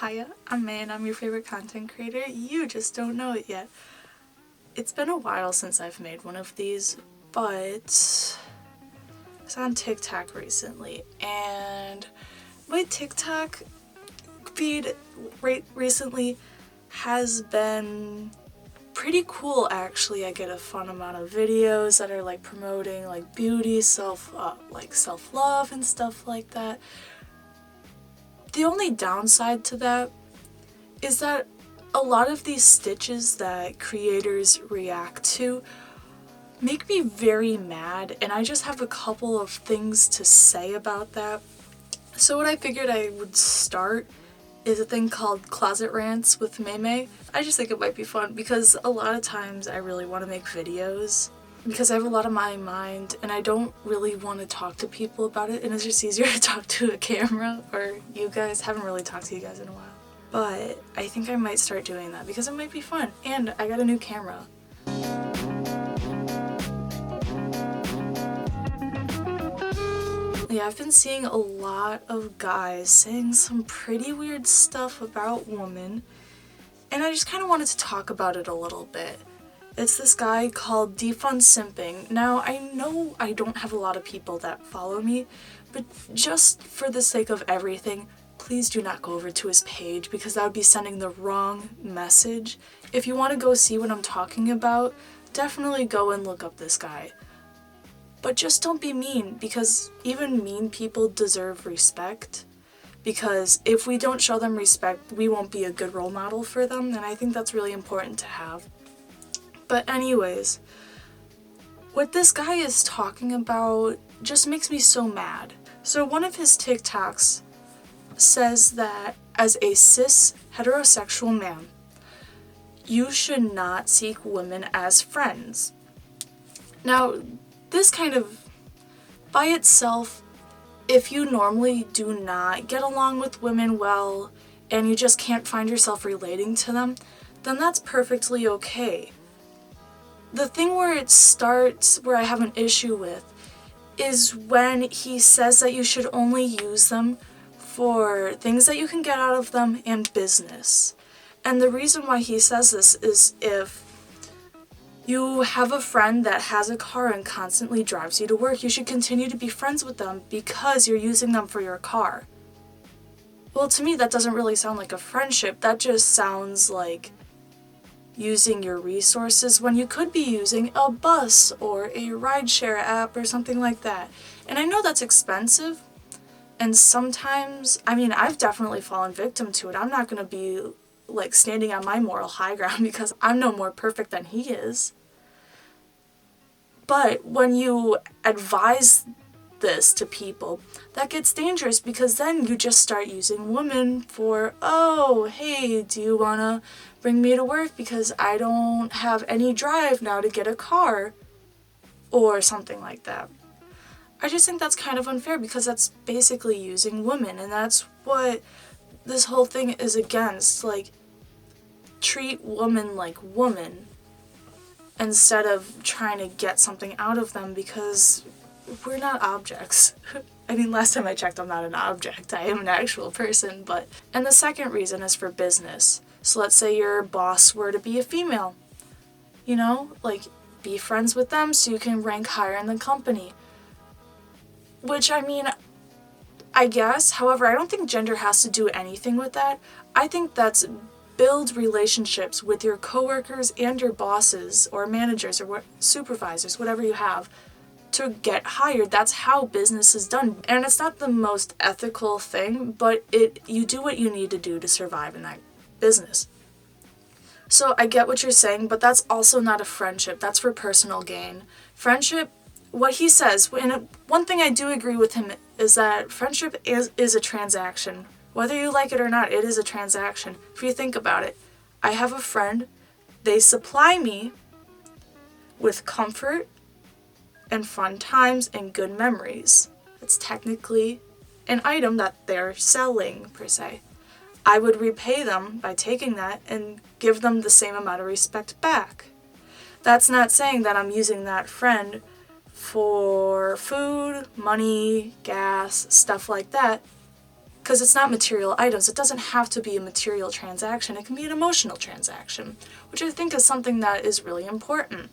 Hiya, I'm May and I'm your favorite content creator. You just don't know it yet. It's been a while since I've made one of these, but I was on TikTok recently and my TikTok feed recently has been pretty cool actually. I get a fun amount of videos that are like promoting like beauty, self-love and stuff like that. The only downside to that is that a lot of these stitches that creators react to make me very mad, and I just have a couple of things to say about that. So what I figured I would start is a thing called Closet Rants with MayMay. I just think it might be fun because a lot of times I really want to make videos because I have a lot on my mind and I don't really want to talk to people about it, and it's just easier to talk to a camera or you guys. Haven't really talked to you guys in a while. But I think I might start doing that because it might be fun, and I got a new camera. Yeah, I've been seeing a lot of guys saying some pretty weird stuff about women, and I just kind of wanted to talk about it a little bit. It's this guy called Defund Simping. Now, I know I don't have a lot of people that follow me, but just for the sake of everything, please do not go over to his page because that would be sending the wrong message. If you want to go see what I'm talking about, definitely go and look up this guy. But just don't be mean, because even mean people deserve respect. Because if we don't show them respect, we won't be a good role model for them, and I think that's really important to have. But anyways, what this guy is talking about just makes me so mad. So one of his TikToks says that as a cis heterosexual man, you should not seek women as friends. Now, this kind of, by itself, if you normally do not get along with women well and you just can't find yourself relating to them, then that's perfectly okay. The thing where it starts, where I have an issue with, is when he says that you should only use them for things that you can get out of them and business. And the reason why he says this is if you have a friend that has a car and constantly drives you to work, you should continue to be friends with them because you're using them for your car. Well, to me, that doesn't really sound like a friendship. That just sounds like using your resources when you could be using a bus or a rideshare app or something like that. And I know that's expensive, and sometimes, I've definitely fallen victim to it. I'm not going to be like standing on my moral high ground because I'm no more perfect than he is. But when you advise this to people, that gets dangerous because then you just start using women for, oh, hey, do you want to bring me to work because I don't have any drive now to get a car, or something like that. I just think that's kind of unfair because that's basically using women, and that's what this whole thing is against. Like, treat women like women instead of trying to get something out of them, because we're not objects. Last time I checked, I'm not an object. I am an actual person. And the second reason is for business. So let's say your boss were to be a female. Be friends with them so you can rank higher in the company. Which, I guess. However, I don't think gender has to do anything with that. I think that's build relationships with your coworkers and your bosses or managers or supervisors, whatever you have, to get hired. That's how business is done. And it's not the most ethical thing, but you do what you need to do to survive in that business. So I get what you're saying, but that's also not a friendship. That's for personal gain. Friendship, what he says, and one thing I do agree with him is that friendship is a transaction. Whether you like it or not, it is a transaction. If you think about it, I have a friend, they supply me with comfort and fun times and good memories. It's technically an item that they're selling, per se. I would repay them by taking that and give them the same amount of respect back. That's not saying that I'm using that friend for food, money, gas, stuff like that. because it's not material items. It doesn't have to be a material transaction. It can be an emotional transaction, which I think is something that is really important.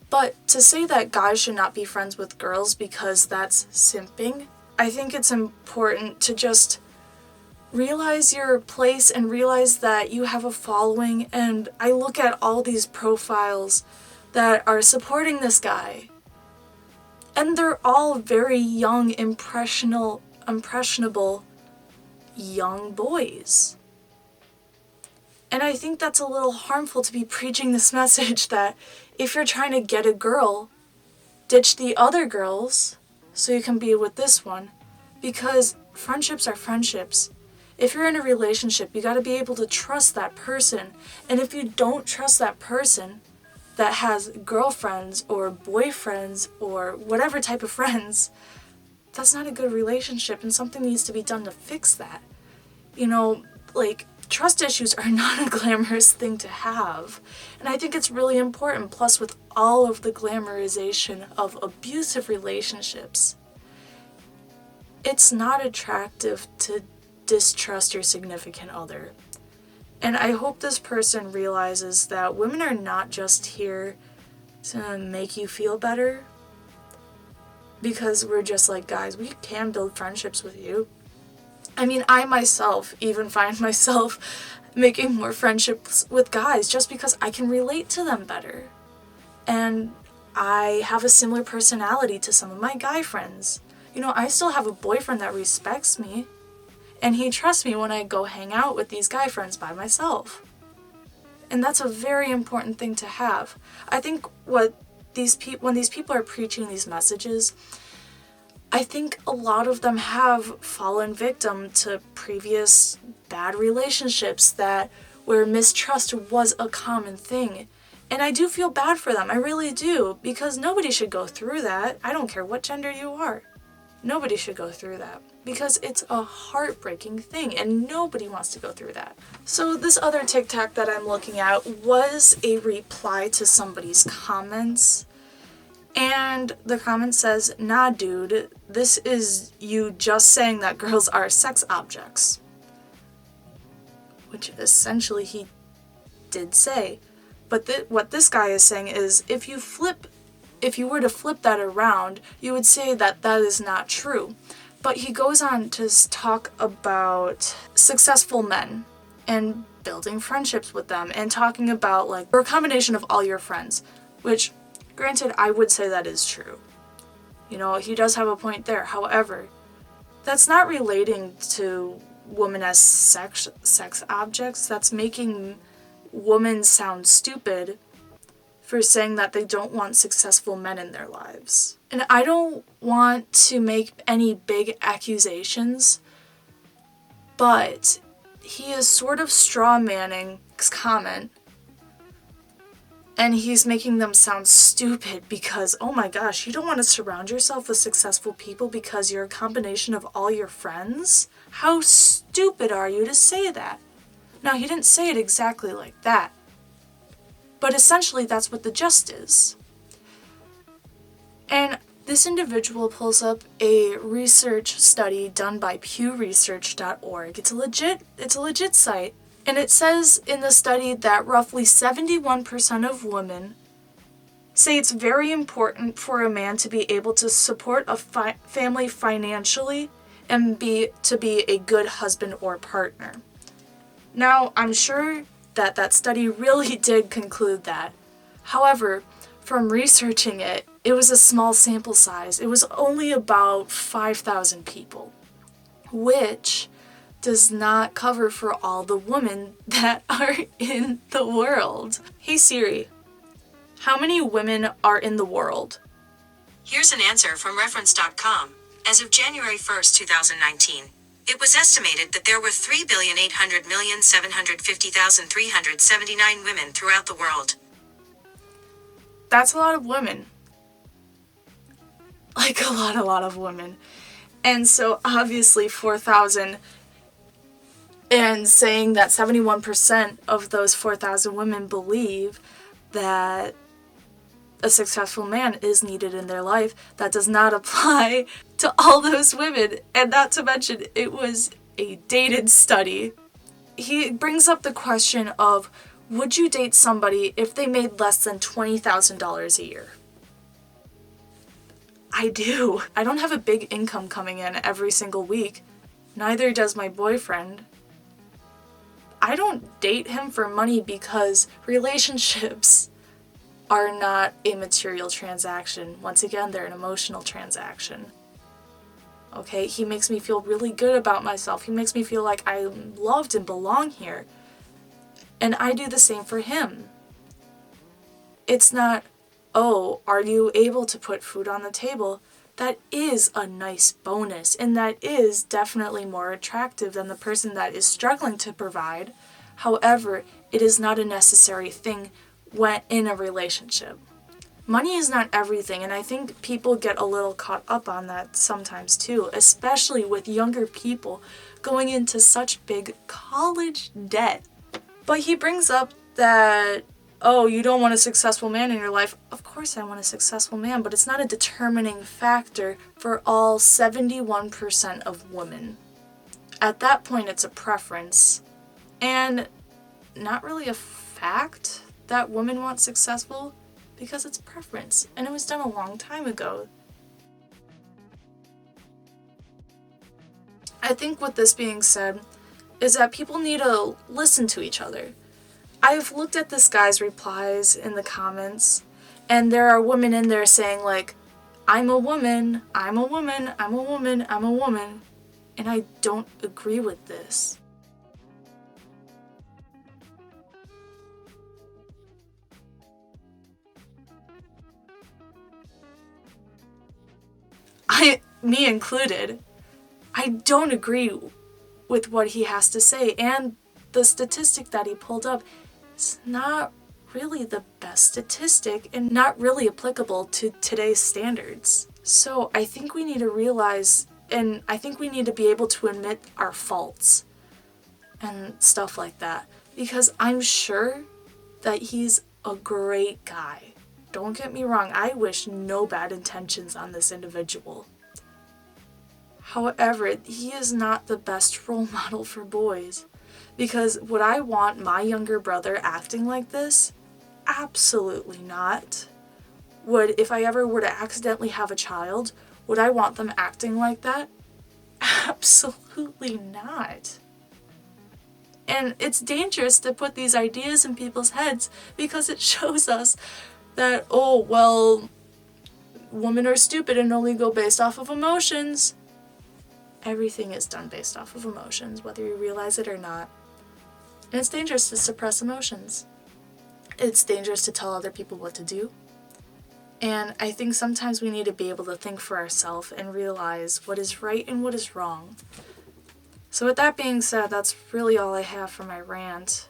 But to say that guys should not be friends with girls because that's simping, I think it's important to just realize your place and realize that you have a following. And I look at all these profiles that are supporting this guy, and they're all very young, impressionable young boys. And I think that's a little harmful to be preaching this message that if you're trying to get a girl, ditch the other girls so you can be with this one, because friendships are friendships. If you're in a relationship, you got to be able to trust that person. And if you don't trust that person that has girlfriends or boyfriends or whatever type of friends, that's not a good relationship, and something needs to be done to fix that. You know, like, trust issues are not a glamorous thing to have. And I think it's really important, plus with all of the glamorization of abusive relationships, it's not attractive to distrust your significant other. And I hope this person realizes that women are not just here to make you feel better, because we're just like guys. We can build friendships with you. I mean, I myself even find myself making more friendships with guys just because I can relate to them better. And I have a similar personality to some of my guy friends. You know, I still have a boyfriend that respects me, and he trusts me when I go hang out with these guy friends by myself. And that's a very important thing to have. I think when these people are preaching these messages, I think a lot of them have fallen victim to previous bad relationships where mistrust was a common thing. And I do feel bad for them, I really do, because nobody should go through that. I don't care what gender you are. Nobody should go through that, because it's a heartbreaking thing and nobody wants to go through that. So this other TikTok that I'm looking at was a reply to somebody's comments. And the comment says, "Nah, dude, this is you just saying that girls are sex objects." Which essentially he did say. But what this guy is saying is, if you were to flip that around, you would say that that is not true. But he goes on to talk about successful men and building friendships with them and talking about, like, or a combination of all your friends, which, granted, I would say that is true. You know, he does have a point there. However, that's not relating to women as sex objects. That's making women sound stupid for saying that they don't want successful men in their lives. And I don't want to make any big accusations, but he is sort of straw-manning his comment, and he's making them sound stupid because, oh my gosh, you don't want to surround yourself with successful people because you're a combination of all your friends? How stupid are you to say that? Now, he didn't say it exactly like that, but essentially that's what the gist is. And this individual pulls up a research study done by pewresearch.org. It's a legit site. And it says in the study that roughly 71% of women say it's very important for a man to be able to support a family financially and to be a good husband or partner. Now, I'm sure that study really did conclude that. However, from researching it, it was a small sample size. It was only about 5,000 people, which does not cover for all the women that are in the world. Hey Siri, how many women are in the world? Here's an answer from reference.com. As of January 1st, 2019, it was estimated that there were 3,800,750,379 women throughout the world. That's a lot of women. Like a lot of women. And so obviously 4,000, and saying that 71% of those 4,000 women believe that a successful man is needed in their life. That does not apply to all those women. And not to mention, it was a dated study. He brings up the question of, would you date somebody if they made less than $20,000 a year? I do. I don't have a big income coming in every single week. Neither does my boyfriend. I don't date him for money because relationships are not a material transaction. Once again, they're an emotional transaction. Okay, he makes me feel really good about myself. He makes me feel like I'm loved and belong here. And I do the same for him. It's not, oh, are you able to put food on the table? That is a nice bonus, and that is definitely more attractive than the person that is struggling to provide. However, it is not a necessary thing when in a relationship. Money is not everything, and I think people get a little caught up on that sometimes too, especially with younger people going into such big college debt. But he brings up that, oh, you don't want a successful man in your life. Of course I want a successful man, but it's not a determining factor for all 71% of women. At that point, it's a preference, and not really a fact that women want successful, because it's preference, and it was done a long time ago. I think with this being said, is that people need to listen to each other. I've looked at this guy's replies in the comments, and there are women in there saying like, I'm a woman, I'm a woman, I'm a woman, I'm a woman, and I don't agree with this. Me included, I don't agree with what he has to say, and the statistic that he pulled up is not really the best statistic and not really applicable to today's standards. So I think we need to realize, and I think we need to be able to admit our faults and stuff like that, because I'm sure that he's a great guy. Don't get me wrong, I wish no bad intentions on this individual. However, he is not the best role model for boys. Because would I want my younger brother acting like this? Absolutely not. If I ever were to accidentally have a child, would I want them acting like that? Absolutely not. And it's dangerous to put these ideas in people's heads because it shows us that, oh, well, women are stupid and only go based off of emotions. Everything is done based off of emotions, whether you realize it or not. And it's dangerous to suppress emotions. It's dangerous to tell other people what to do. And I think sometimes we need to be able to think for ourselves and realize what is right and what is wrong. So with that being said, that's really all I have for my rant.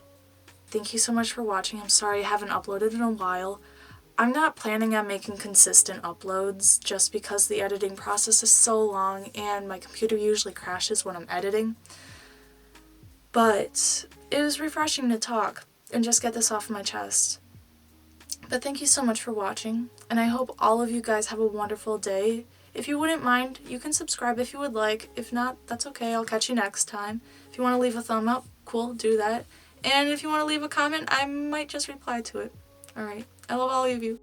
Thank you so much for watching. I'm sorry I haven't uploaded in a while. I'm not planning on making consistent uploads just because the editing process is so long and my computer usually crashes when I'm editing. But it was refreshing to talk and just get this off my chest. But thank you so much for watching, and I hope all of you guys have a wonderful day. If you wouldn't mind, you can subscribe if you would like. If not, that's okay. I'll catch you next time. If you want to leave a thumb up, cool, do that. And if you want to leave a comment, I might just reply to it. Alright, I love all of you.